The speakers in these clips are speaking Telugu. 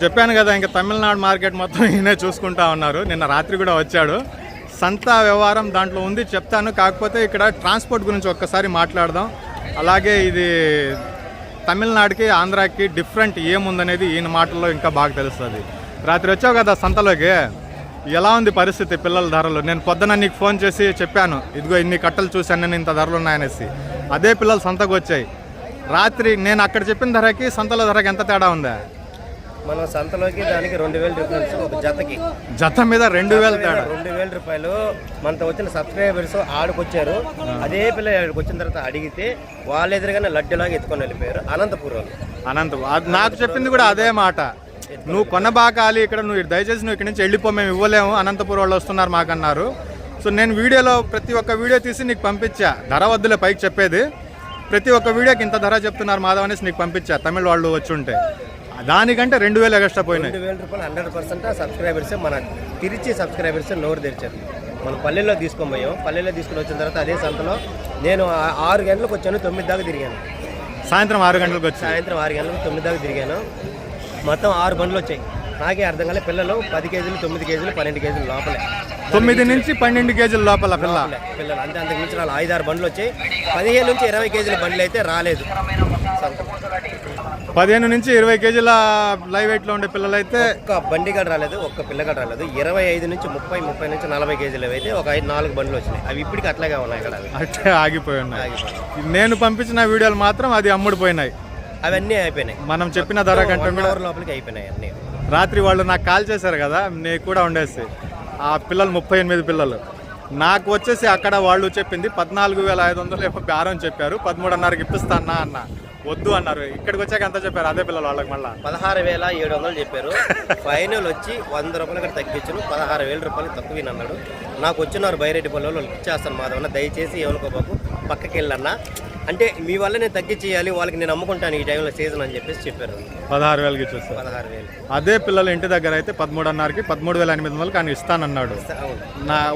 చెప్పాను కదా, ఇంకా తమిళనాడు మార్కెట్ మొత్తం ఈయనే చూసుకుంటా ఉన్నారు. నిన్న రాత్రి కూడా వచ్చాడు. సంత వ్యవహారం దాంట్లో ఉంది, చెప్తాను. కాకపోతే ఇక్కడ ట్రాన్స్పోర్ట్ గురించి ఒక్కసారి మాట్లాడదాం. అలాగే ఇది తమిళనాడుకి ఆంధ్రాకి డిఫరెంట్ ఏముందనేది ఈయన మాటల్లో ఇంకా బాగా తెలుస్తుంది. రాత్రి వచ్చావు కదా సంతలోకి, ఎలా ఉంది పరిస్థితి పిల్లల ధరలు? నేను పొద్దున నీకు ఫోన్ చేసి చెప్పాను, ఇదిగో ఇన్ని కట్టలు చూశాను నేను, ఇంత ధరలు ఉన్నాయనేసి. అదే పిల్లలు సంతకు వచ్చాయి. రాత్రి నేను అక్కడ చెప్పిన ధరకి సంతలో ధరకి ఎంత తేడా ఉందా? మన సంతలోకి దానికి 2000 డిఫరెన్స్. ఒక జత మీద 2000 తేడా. 2000 రూపాయలు. మనతో వచ్చిన సబ్స్క్రైబర్స్ ఆడుకొచ్చారు. అదే పిల్ల ఆడికి వచ్చిన తర్వాత అడిగితే వాళ్ళ ఎదురుగానే లడ్డులాగా ఎత్తుకొని వెళ్ళిపోయారు. అనంతపురం నాకు చెప్పింది కూడా అదే మాట. నువ్వు కొనబాకాలి ఇక్కడ, నువ్వు దయచేసి నువ్వు ఇక్కడి నుంచి వెళ్ళిపో, మేము ఇవ్వలేము, అనంతపురం వాళ్ళు వస్తున్నారు మాకన్నారు. సో నేను వీడియోలో ప్రతి ఒక్క వీడియో తీసి నీకు పంపించా. ధర వద్దులే పైకి చెప్పేది, ప్రతి ఒక్క వీడియోకి ఇంత ధర చెప్తున్నారు మాధవ్ అనేసి నీకు పంపించా. తమిళ వాళ్ళు వచ్చి ఉంటే దానికంటే 2000 ఎక్స్ట్రా పోయినాయి. 2000 రూపాయలు 100% సబ్స్క్రైబర్స్. మన తిరిచి సబ్స్క్రైబర్స్ నోరు తెరిచారు. మనం పల్లెల్లో తీసుకొని పోయాం. పల్లెల్లో తీసుకుని వచ్చిన తర్వాత అదే సంతలో నేను 6 గంటలకు వచ్చాను, 9 దాకా తిరిగాను. సాయంత్రం 6 గంటలకు వచ్చి సాయంత్రం 6 గంటలకు 9 దాకా తిరిగాను. మొత్తం 6 బండ్లు వచ్చాయి. నాకే అర్థం కాలే. పిల్లలు 10 కేజీలు, 9 కేజీలు, 12 కేజీలు లోపలే. 9 నుంచి 12 కేజీల లోపల పిల్లలు అంతే. అంతకు మించి 5-6 బండ్లు వచ్చాయి. 15 నుంచి 20 కేజీల బండ్లు అయితే రాలేదు. 15 నుంచి 20 కేజీల లైవ్ వెయిట్లో ఉండే పిల్లలు అయితే ఒక్క బండి గడ రాలేదు, ఒక్క పిల్లగడ రాలేదు. 25 నుంచి 30 నుంచి 40 కేజీలు అయితే ఒక 4 బండ్లు వచ్చినాయి. అవి ఇప్పటికి అట్లాగే ఉన్నాయి ఇక్కడ. అట్లే ఆగిపోయి ఉన్నాయి. నేను పంపించిన వీడియోలు మాత్రం అది అమ్ముడిపోయినాయి. అవన్నీ అయిపోయినాయి. మనం చెప్పిన ధర కంటే లోపలికి అయిపోయినాయి అన్నీ. రాత్రి వాళ్ళు నాకు కాల్ చేశారు కదా, నేను కూడా ఉండేసి. ఆ పిల్లలు 38 పిల్లలు. నాకు వచ్చేసి అక్కడ వాళ్ళు చెప్పింది 14,500 ఏమో బేరం చెప్పారు. 13,500కి ఇప్పిస్తానా అన్న, వద్దు అన్నారు. ఇక్కడికి వచ్చాక ఎంత చెప్పారు అదే పిల్లలు వాళ్ళకి? మళ్ళీ 16,700 చెప్పారు. ఫైనల్ వచ్చి 100 రూపాయలు ఇక్కడ తగ్గించను, 16,000 రూపాయలు తక్కువనన్నాడు. నాకు వచ్చినారు బైరెడ్డి పల్లె వాళ్ళకి ఇచ్చేస్తాను మాధవన్న, దయచేసి ఏమనుకోబాకు, పక్కకి వెళ్ళన్నా అంటే మీ వల్ల నేను తగ్గించేయాలి, వాళ్ళకి నేను అమ్ముకుంటాను ఈ టైంలో సీజన్ అని చెప్పేసి చెప్పారు. 16,000కి ఇచ్చేస్తారు. 16,000. అదే పిల్లలు ఇంటి దగ్గర అయితే 13,500కి 13,800 కానీ ఇస్తానన్నాడు.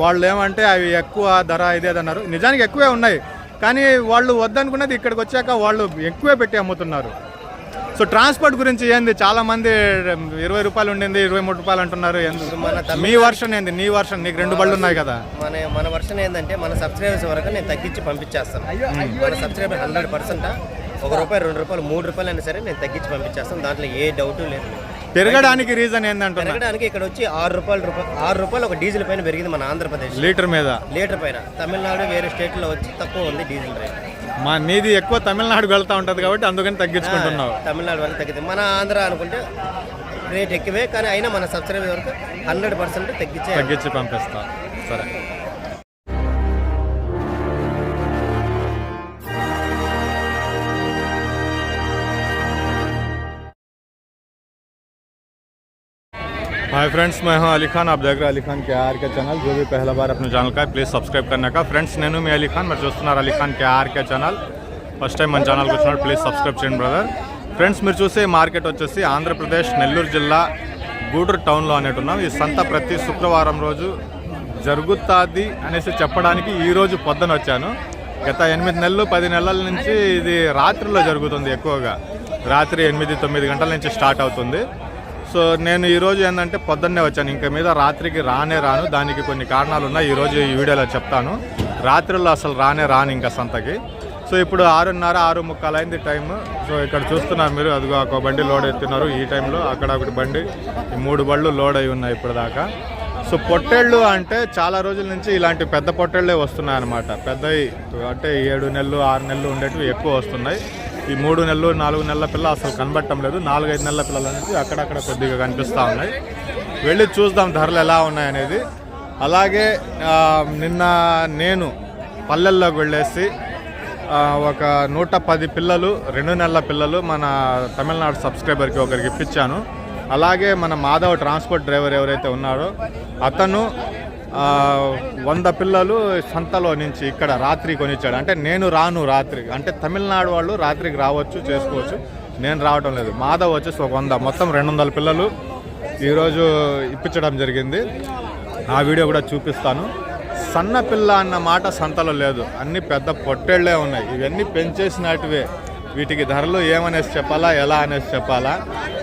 వాళ్ళు ఏమంటే అవి ఎక్కువ ధర ఇదేదన్నారు. నిజానికి ఎక్కువే ఉన్నాయి, కానీ వాళ్ళు వద్దనుకున్నది ఇక్కడికి వచ్చాక వాళ్ళు ఎక్కువే పెట్టి అమ్ముతున్నారు. సో ట్రాన్స్పోర్ట్ గురించి ఏంది? చాలా మంది 20 రూపాయలు ఉండింది, 23 రూపాయలు అంటున్నారు. మీ వర్షన్ ఏంది? నీ వర్షన్, నీకు 2 బళ్ళు ఉన్నాయి కదా. మన వర్షన్ ఏంటంటే మన సబ్స్క్రైబర్స్ వరకు నేను తగ్గించి పంపించేస్తాను. మన సబ్స్క్రైబర్ 100% ₹1, ₹2, ₹3 అయినా సరే నేను తగ్గించి పంపించేస్తాను. దాంట్లో ఏ డౌట్ లేదు. పెరగడానికి రీజన్ ఏంటంటే పెరగడానికి ఇక్కడ వచ్చి ₹6 ఒక డీజిల్ పైన పెరిగింది మన ఆంధ్రప్రదేశ్. లీటర్ పైన. తమిళనాడు వేరే స్టేట్లో వచ్చి తక్కువ ఉంది డీజిల్ రేట్. నీది ఎక్కువ తమిళనాడుకి వెళ్తా ఉంటుంది కాబట్టి అందుకని తగ్గించుకుంటున్నావు. తమిళనాడు వరకు తగ్గింది. మన ఆంధ్ర అనుకుంటే రేట్ ఎక్కువే, కానీ అయినా మన సబ్స్క్రైబర్ వరకు 100% తగ్గించి పంపిస్తా. సరే. हाय फ्रेंड्स, मैं हूं अली खान. आप देख रहे हैं अली खान KR के चैनल. जो भी पहला बार अपने चैनल का है प्लीज़ सब्सक्राइब करने का. फ्रेंड्स నేను మీ అలీ ఖాన్, మీరు చూస్తున్నారు అలీ ఖాన్ KR के ఛానల్. ఫస్ట్ టైం మన ఛానల్కి వచ్చినప్పుడు ప్లీజ్ సబ్స్క్రైబ్ చేయండి బ్రదర్. ఫ్రెండ్స్ మీరు చూసే మార్కెట్ వచ్చేసి ఆంధ్రప్రదేశ్ నెల్లూరు జిల్లా గూడూరు టౌన్లో అనేటున్నాం. ఈ సంత ప్రతి శుక్రవారం రోజు జరుగుతుంది అనేసి చెప్పడానికి ఈరోజు పొద్దున వచ్చాను. గత 8 నెలలు 10 నెలల నుంచి ఇది రాత్రిలో జరుగుతుంది. ఎక్కువగా రాత్రి 8-9 గంటల నుంచి స్టార్ట్ అవుతుంది. సో నేను ఈరోజు ఏంటంటే పొద్దున్నే వచ్చాను. ఇంకా మీద రాత్రికి రాను. దానికి కొన్ని కారణాలు ఉన్నాయి, ఈరోజు ఈ వీడియోలో చెప్తాను. రాత్రిలో అసలు రాను ఇంకా సంతకి. సో ఇప్పుడు 6:30, 6:45 అయింది టైము. సో ఇక్కడ చూస్తున్నారు మీరు, అదిగో ఒక బండి లోడ్ ఎత్తున్నారు ఈ టైంలో. అక్కడ ఒకటి బండి, 3 బళ్ళు లోడ్ అయి ఉన్నాయి ఇప్పుడు దాకా. సో పొట్టేళ్ళు అంటే చాలా రోజుల నుంచి ఇలాంటి పెద్ద పొట్టేళ్ళే వస్తున్నాయి అన్నమాట. పెద్దవి అంటే 7 నెలలు 6 నెలలు ఉండేటివి ఎక్కువ వస్తున్నాయి. ఈ 3 నెలలు 4 నెలల పిల్ల అసలు కనబట్టం లేదు. 4-5 నెలల పిల్లలు అనేది అక్కడక్కడ కొద్దిగా కనిపిస్తూ ఉన్నాయి. వెళ్ళి చూద్దాం ధరలు ఎలా ఉన్నాయనేది. అలాగే నిన్న నేను పల్లెల్లోకి వెళ్ళేసి ఒక 110 పిల్లలు, 2 నెలల పిల్లలు మన తమిళనాడు సబ్స్క్రైబర్కి ఒకరికి ఇప్పించాను. అలాగే మన మాధవ్ ట్రాన్స్పోర్ట్ డ్రైవర్ ఎవరైతే ఉన్నారో అతను 100 పిల్లలు సంతలో నుంచి ఇక్కడ రాత్రి కొనిచ్చాడు. అంటే నేను రాను రాత్రి, అంటే తమిళనాడు వాళ్ళు రాత్రికి రావచ్చు, చేసుకోవచ్చు, నేను రావటం లేదు. మాధవ్ వచ్చేసి ఒక 100, మొత్తం 200 పిల్లలు ఈరోజు ఇప్పించడం జరిగింది. ఆ వీడియో కూడా చూపిస్తాను. సన్న పిల్ల అన్న మాట సంతలో లేదు, అన్ని పెద్ద పొట్టేళ్లే ఉన్నాయి. ఇవన్నీ పెంచేసినటివే. వీటికి ధరలు ఏమనేసి చెప్పాలా, ఎలా అనేసి చెప్పాలా,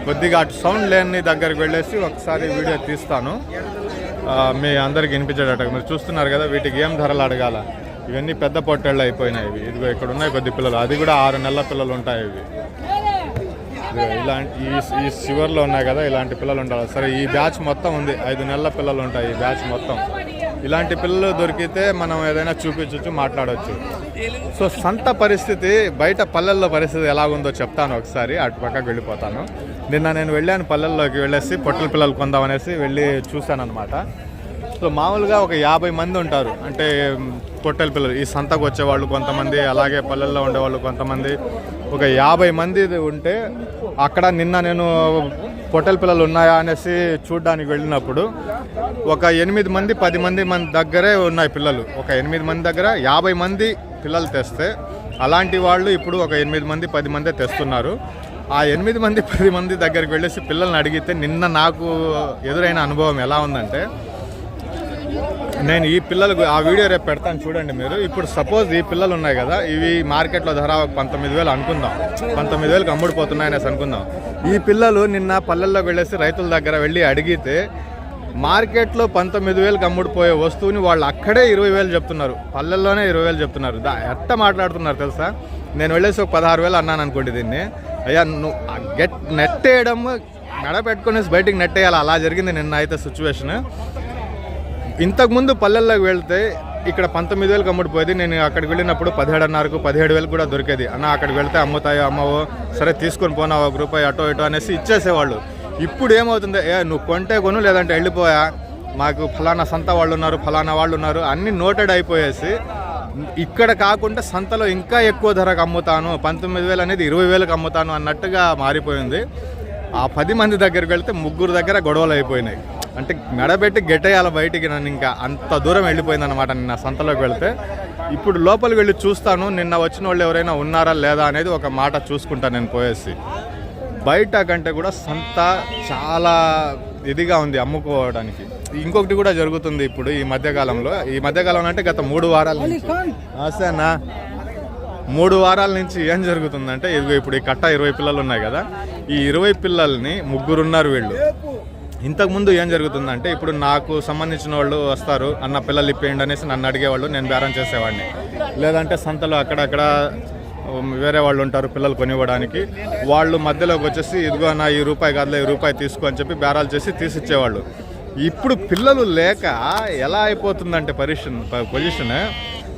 కొద్దిగా అటు సౌండ్ లేని దగ్గరికి వెళ్ళేసి ఒకసారి వీడియో తీస్తాను మీ అందరికి వినిపించేటట్టుగా. మీరు చూస్తున్నారు కదా, వీటికి ఏం ధరలు అడగాల. ఇవన్నీ పెద్ద పొట్టేళ్ళు అయిపోయినాయి ఇవి. ఇదిగో ఇక్కడ ఉన్నాయి కొద్ది పిల్లలు, అది కూడా 6 నెలల పిల్లలు ఉంటాయి ఇవి. ఇలాంటి ఈ చివర్లో ఉన్నాయి కదా, ఇలాంటి పిల్లలు ఉండాలి. సరే, ఈ బ్యాచ్ మొత్తం ఉంది, 5 నెలల పిల్లలు ఉంటాయి ఈ బ్యాచ్ మొత్తం. ఇలాంటి పిల్లలు దొరికితే మనం ఏదైనా చూపించవచ్చు, మాట్లాడవచ్చు. సో సంత పరిస్థితి, బయట పల్లెల్లో పరిస్థితి ఎలాగుందో చెప్తాను ఒకసారి. అటు పక్కకు వెళ్ళిపోతాను. నిన్న నేను వెళ్ళాను, పల్లెల్లోకి వెళ్ళేసి పొట్టల పిల్లలు కొందామనేసి వెళ్ళి చూశాను అనమాట. సో మామూలుగా ఒక 50 మంది ఉంటారు, అంటే పొట్టెల పిల్లలు ఈ సంతకు వచ్చేవాళ్ళు కొంతమంది, అలాగే పల్లెల్లో ఉండేవాళ్ళు కొంతమంది. ఒక 50 మంది ఉంటే అక్కడ నిన్న నేను పొట్టెల పిల్లలు ఉన్నాయా అనేసి చూడ్డానికి వెళ్ళినప్పుడు ఒక 8 మంది 10 మంది దగ్గరే ఉన్నాయి పిల్లలు. ఒక 8 మంది దగ్గర 50 మంది పిల్లలు తెస్తే, అలాంటి వాళ్ళు ఇప్పుడు ఒక 8 మంది 10 మందే తెస్తున్నారు. ఆ 8 మంది 10 మంది దగ్గరికి వెళ్ళేసి పిల్లల్ని అడిగితే నిన్న నాకు ఎదురైన అనుభవం ఎలా ఉందంటే, నేను ఈ పిల్లలకు ఆ వీడియో రేపు పెడతాను చూడండి మీరు. ఇప్పుడు సపోజ్ ఈ పిల్లలు ఉన్నాయి కదా, ఇవి మార్కెట్లో ధర 19,000 అనుకుందాం, 19,000కి అమ్ముడుపోతున్నాయనేసి అనుకుందాం. ఈ పిల్లలు నిన్న పల్లెల్లోకి వెళ్ళేసి రైతుల దగ్గర వెళ్ళి అడిగితే మార్కెట్లో 19,000కి అమ్ముడుపోయే వస్తువుని వాళ్ళు అక్కడే 20,000 చెప్తున్నారు, పల్లెల్లోనే 20,000 చెప్తున్నారు. ఎట్ట మాట్లాడుతున్నారు తెలుసా? నేను వెళ్ళేసి ఒక 16,000 అన్నాను అనుకోండి దీన్ని. అయ్యా నువ్వు నెట్టేయడం, మెడ పెట్టుకునేసి బయటికి నెట్టేయాలి. అలా జరిగింది నిన్న అయితే సిచ్యువేషన్. ఇంతకుముందు పల్లెల్లోకి వెళ్తే ఇక్కడ 19,000కి అమ్ముడిపోయేది. నేను అక్కడికి వెళ్ళినప్పుడు 17,500కు 17,000 కూడా దొరికేది. అన్న అక్కడికి వెళ్తే అమ్ముతాయో అమ్మవో, సరే తీసుకొని పోనా, ₹1 అటో ఇటో అనేసి ఇచ్చేసేవాళ్ళు. ఇప్పుడు ఏమవుతుంది, నువ్వు కొంటే కొను, లేదంటే వెళ్ళిపోయా, మాకు ఫలానా సంత వాళ్ళు ఉన్నారు, ఫలానా వాళ్ళు ఉన్నారు, అన్నీ నోటెడ్ అయిపోయేసి ఇక్కడ కాకుండా సంతలో ఇంకా ఎక్కువ ధరకు అమ్ముతాను, 19,000 అనేది 20,000కి అమ్ముతాను అన్నట్టుగా మారిపోయింది. ఆ 10 మంది దగ్గరికి వెళ్తే 3 దగ్గర గొడవలు అయిపోయినాయి. అంటే మెడబెట్టి గెట్టేయాలి బయటికి. నన్ను ఇంకా అంత దూరం వెళ్ళిపోయింది అనమాట నిన్న సంతలోకి వెళ్తే. ఇప్పుడు లోపలికి వెళ్ళి చూస్తాను నిన్న వచ్చిన వాళ్ళు ఎవరైనా ఉన్నారా లేదా అనేది ఒక మాట చూసుకుంటాను నేను పోయేసి. బయట కంటే కూడా సంత చాలా ఇదిగా ఉంది అమ్ముకోవడానికి. ఇంకొకటి కూడా జరుగుతుంది ఇప్పుడు ఈ మధ్యకాలంలో. ఈ మధ్యకాలంలో అంటే గత 3 వారాల నుంచి, అసేనా 3 వారాల నుంచి ఏం జరుగుతుందంటే, ఇదిగో ఇప్పుడు ఈ కట్ట 20 పిల్లలు ఉన్నాయి కదా, ఈ 20 పిల్లల్ని 3 ఉన్నారు వీళ్ళు. ఇంతకుముందు ఏం జరుగుతుందంటే, ఇప్పుడు నాకు సంబంధించిన వాళ్ళు వస్తారు, అన్న పిల్లలు ఇప్పేయండి అనేసి నన్ను అడిగేవాళ్ళు, నేను బేరం చేసేవాడిని. లేదంటే సంతలో అక్కడక్కడ వేరే వాళ్ళు ఉంటారు పిల్లలు కొనివ్వడానికి, వాళ్ళు మధ్యలోకి వచ్చేసి ఇదిగో నా ₹1 కాదులే ₹1 తీసుకో అని చెప్పి బేరాలు చేసి తీసిచ్చేవాళ్ళు. ఇప్పుడు పిల్లలు లేక ఎలా అయిపోతుందంటే పొజిషన్,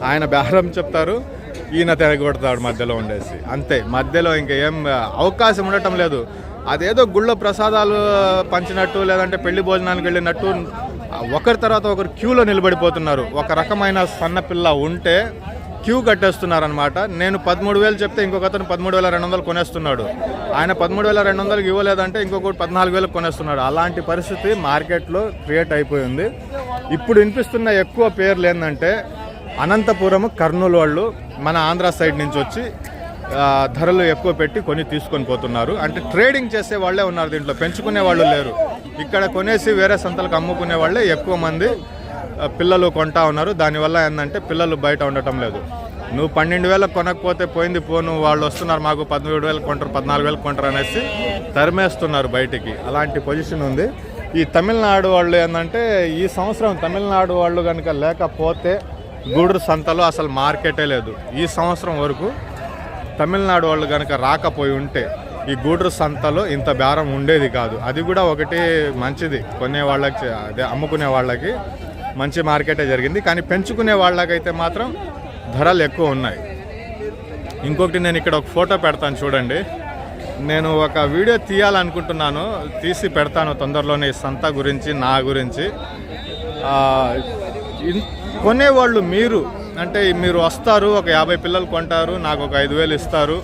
ఆయన బేరం చెప్తారు, ఈయన తెగొడతాడు మధ్యలో ఉండేసి. అంతే, మధ్యలో ఇంకా ఏం అవకాశం ఉండటం లేదు. అదేదో గుళ్ళో ప్రసాదాలు పంచినట్టు, లేదంటే పెళ్లి భోజనానికి వెళ్ళినట్టు ఒకరి తర్వాత ఒకరు క్యూలో నిలబడిపోతున్నారు. ఒక రకమైన సన్నపిల్ల ఉంటే క్యూ కట్టేస్తున్నారనమాట. నేను 13,000 చెప్తే ఇంకొక అతను 13,200 కొనేస్తున్నాడు. ఆయన 13,200కి ఇవ్వలేదంటే ఇంకొకటి 14,000 కొనేస్తున్నాడు. అలాంటి పరిస్థితి మార్కెట్లో క్రియేట్ అయిపోయింది. ఇప్పుడు వినిపిస్తున్న ఎక్కువ పేర్లు ఏంటంటే, అనంతపురం, కర్నూలు వాళ్ళు మన ఆంధ్ర సైడ్ నుంచి వచ్చి ధరలు ఎక్కువ పెట్టి కొని తీసుకొని పోతున్నారు. అంటే ట్రేడింగ్ చేసే వాళ్ళే ఉన్నారు దీంట్లో, పెంచుకునే వాళ్ళు లేరు. ఇక్కడ కొనేసి వేరే సంతలకు అమ్ముకునే వాళ్ళే ఎక్కువ మంది పిల్లలు కొంటా ఉన్నారు. దానివల్ల ఏంటంటే పిల్లలు బయట ఉండటం లేదు. నువ్వు 12,000 కొనకపోతే పోయింది పోను, వాళ్ళు వస్తున్నారు మాకు 17,000 కొంటారు, 14,000 కొంటారు అనేసి తరిమేస్తున్నారు బయటికి. అలాంటి పొజిషన్ ఉంది. ఈ తమిళనాడు వాళ్ళు ఏంటంటే, ఈ సంవత్సరం తమిళనాడు వాళ్ళు కనుక లేకపోతే గూడూరు సంతలో అసలు మార్కెటే లేదు. ఈ సంవత్సరం వరకు తమిళనాడు వాళ్ళు కనుక రాకపోయి ఉంటే ఈ గూడూరు సంతలో ఇంత బేరం ఉండేది కాదు. అది కూడా ఒకటి మంచిది, కొనే వాళ్ళకి, అదే అమ్ముకునే వాళ్ళకి మంచి మార్కెటే జరిగింది. కానీ పెంచుకునే వాళ్ళకైతే మాత్రం ధరలు ఎక్కువ ఉన్నాయి. ఇంకొకటి, నేను ఇక్కడ ఒక ఫోటో పెడతాను చూడండి. నేను ఒక వీడియో తీయాలనుకుంటున్నాను, తీసి పెడతాను తొందరలోనే ఈ సంత గురించి, నా గురించి. కొనేవాళ్ళు మీరు వస్తారు, ఒక 50 పిల్లలు కొంటారు, నాకు ఒక 5,000 ఇస్తారు,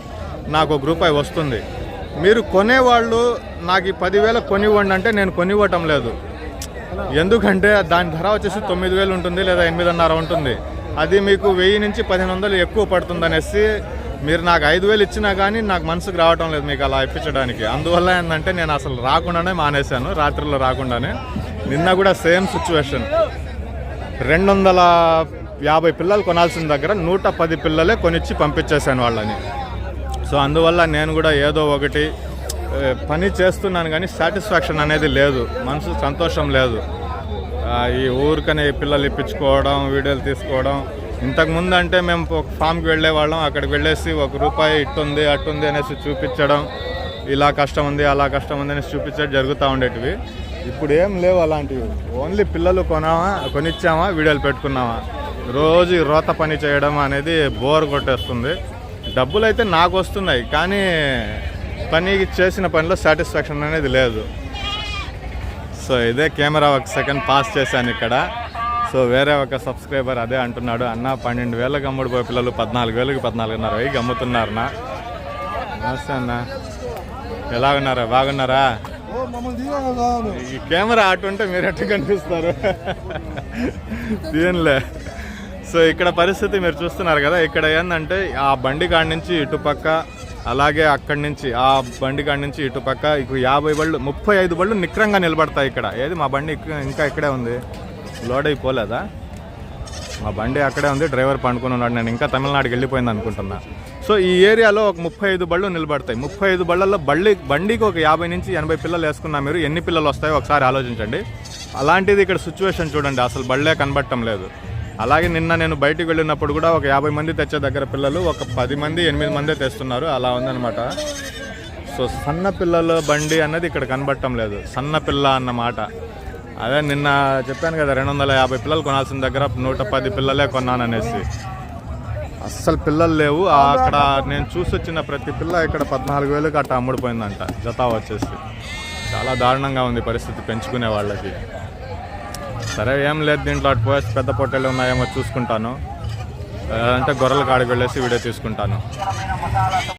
నాకు ₹1 వస్తుంది. మీరు కొనేవాళ్ళు నాకు ఈ 10,000 కొనివ్వండి అంటే నేను కొనివ్వటం లేదు. ఎందుకంటే దాని ధర వచ్చేసి 9,000 ఉంటుంది, లేదా 8,500 ఉంటుంది. అది మీకు 1000 నుంచి 1,500 ఎక్కువ పడుతుంది అనేసి మీరు నాకు 5,000 ఇచ్చినా కానీ నాకు మనసుకు రావటం లేదు మీకు అలా ఇప్పించడానికి. అందువల్ల ఏంటంటే నేను అసలు రాకుండానే మానేశాను, రాత్రిలో రాకుండానే. నిన్న కూడా సేమ్ సిచ్యువేషన్. 250 పిల్లలు కొనాల్సిన దగ్గర 110 పిల్లలే కొనిచ్చి పంపించేశాను వాళ్ళని. సో అందువల్ల నేను కూడా ఏదో ఒకటి పని చేస్తున్నాను కానీ సాటిస్ఫాక్షన్ అనేది లేదు, మనసు సంతోషం లేదు. ఈ ఊరికనే పిల్లలు ఇప్పించుకోవడం, వీడియోలు తీసుకోవడం. ఇంతకుముందు అంటే మేము ఒక ఫామ్కి వెళ్ళేవాళ్ళం, అక్కడికి వెళ్ళేసి ₹1 ఇట్టుంది అట్టుంది అనేసి చూపించడం, ఇలా కష్టం ఉంది అలా కష్టం ఉంది అనేసి చూపించడం జరుగుతూ ఉండేటివి. ఇప్పుడు ఏం లేవు అలాంటివి. ఓన్లీ పిల్లలు కొనిచ్చామా, వీడియోలు పెట్టుకున్నామా. రోజు రోత పని చేయడం అనేది బోర్ కొట్టేస్తుంది. డబ్బులు అయితే నాకు వస్తున్నాయి కానీ పని చేసిన పనిలో సాటిస్ఫాక్షన్ అనేది లేదు. సో ఇదే కెమెరా ఒక సెకండ్ పాస్ చేశాను ఇక్కడ. సో వేరే ఒక సబ్స్క్రైబర్ అదే అంటున్నాడు, అన్న 12,000 అమ్ముడుపోయే పిల్లలు 14,000కి 14,500 అమ్ముతున్నారు నా. నమస్తే అన్న, ఎలా ఉన్నారా, బాగున్నారా? ఈ కెమెరా అటుంటే మీరు ఎట్లా కనిపిస్తారు? దీనిలే. సో ఇక్కడ పరిస్థితి మీరు చూస్తున్నారు కదా, ఇక్కడ ఏంటంటే ఆ బండి కాడి నుంచి ఇటుపక్క, అలాగే అక్కడి నుంచి ఆ బండి కాడి నుంచి ఇటుపక్క 50 బళ్ళు 35 బళ్ళు నిక్రంగా నిలబడతాయి ఇక్కడ. ఏది మా బండి ఇంకా ఇక్కడే ఉంది, లోడ్ అయిపోలేదా? మా బండి అక్కడే ఉంది, డ్రైవర్ పండుకుని ఉన్నాడు. నేను ఇంకా తమిళనాడుకి వెళ్ళిపోయింది అనుకుంటున్నా. సో ఈ ఏరియాలో ఒక 35 బళ్ళు నిలబడతాయి. 35 బళ్ళల్లో బండికి ఒక 50 నుంచి 80 పిల్లలు వేసుకున్నా. మీరు ఎన్ని పిల్లలు వస్తాయో ఒకసారి ఆలోచించండి. అలాంటిది ఇక్కడ సిచ్యువేషన్ చూడండి, అసలు బళ్ళే కనబడటం లేదు. అలాగే నిన్న నేను బయటికి వెళ్ళినప్పుడు కూడా ఒక 50 మంది తెచ్చే దగ్గర పిల్లలు ఒక 10 మంది 8 మందే తెస్తున్నారు, అలా ఉందన్నమాట. సో సన్న పిల్లల బండి అన్నది ఇక్కడ కనబడటం లేదు, సన్న పిల్ల అన్నమాట. అదే నిన్న చెప్పాను కదా, 250 పిల్లలు కొనాల్సిన దగ్గర 110 పిల్లలే కొన్నాననేసి. అస్సలు పిల్లలు లేవు అక్కడ. నేను చూసి వచ్చిన ప్రతి పిల్ల ఇక్కడ 14,000కి అట్లా అమ్ముడిపోయిందంట జత వచ్చేసి. చాలా దారుణంగా ఉంది పరిస్థితి పెంచుకునే వాళ్ళకి. సరే ఏం లేదు, దీంట్లో అటు పోయేసి పెద్ద పొట్టేళ్ళు ఉన్నాయేమో చూసుకుంటాను, అంటే గొర్రెల కాడికి వెళ్ళేసి వీడియో తీసుకుంటాను.